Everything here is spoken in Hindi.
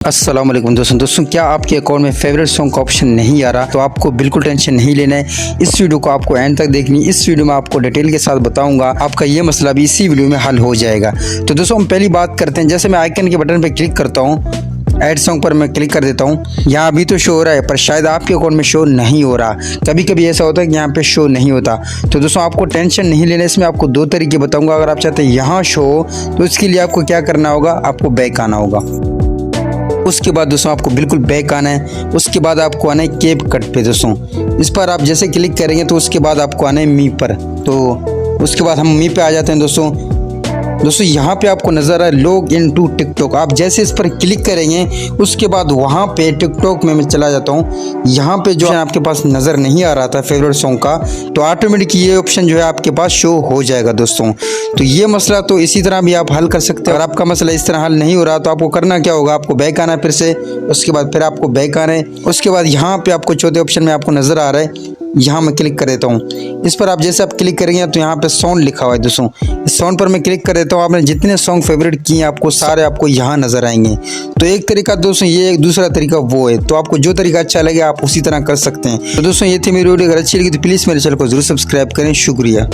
अस्सलाम वालेकुम दोस्तों क्या आपके अकाउंट में फेवरेट सॉन्ग का ऑप्शन नहीं आ रहा तो आपको बिल्कुल टेंशन नहीं लेना है। इस वीडियो को आपको एंड तक देखनी। इस वीडियो में आपको डिटेल के साथ बताऊंगा, आपका ये मसला भी इसी वीडियो में हल हो जाएगा। तो दोस्तों हम पहली बात करते हैं। जैसे मैं आइकन के बटन पर क्लिक करता हूँ, ऐड सॉन्ग पर मैं क्लिक कर देता हूँ। यहाँ अभी तो शो हो रहा है पर शायद आपके अकाउंट में शो नहीं हो रहा। कभी कभी ऐसा होता है कि यहाँ पे शो नहीं होता। तो दोस्तों आपको टेंशन नहीं लेना। इसमें आपको दो तरीके बताऊंगा। अगर आप चाहते हैं यहाँ शो हो तो इसके लिए आपको क्या करना होगा, आपको बैक आना होगा। उसके बाद दोस्तों आपको बिल्कुल बैक आना है। उसके बाद आपको आना है कैप कट पे। दोस्तों इस पर आप जैसे क्लिक करेंगे तो उसके बाद आपको आना है मी पर। तो उसके बाद हम मी पे आ जाते हैं। दोस्तों यहाँ पे आपको नज़र आ रहा है लॉग इन टू टिकटॉक। आप जैसे इस पर क्लिक करेंगे उसके बाद वहाँ पे टिकटॉक में मैं चला जाता हूँ। यहाँ पे जो आपके पास नज़र नहीं आ रहा था फेवरेट सॉन्ग का, तो ऑटोमेटिक ये ऑप्शन जो है आपके पास शो हो जाएगा। दोस्तों तो ये मसला तो इसी तरह भी आप हल कर सकते हैं। और आपका मसला इस तरह हल नहीं हो रहा तो आपको करना क्या होगा, आपको बैक आना है फिर से। उसके बाद फिर आपको बैक आना है। उसके बाद यहाँ पे आपको चौथे ऑप्शन में आपको नज़र आ रहा है, यहाँ मैं क्लिक कर देता हूँ। इस पर आप जैसे आप क्लिक करेंगे तो यहाँ पे साउंड लिखा हुआ है। दोस्तों इस साउंड पर मैं क्लिक कर देता हूँ। आपने जितने सॉन्ग फेवरेट किए आपको सारे आपको यहाँ नजर आएंगे। तो एक तरीका दोस्तों ये, एक दूसरा तरीका वो है। तो आपको जो तरीका अच्छा लगे आप उसी तरह कर सकते हैं। तो दोस्तों ये थी मेरी वीडियो। अगर अच्छी लगी तो प्लीज़ मेरे चैनल को जरूर सब्सक्राइब करें। शुक्रिया।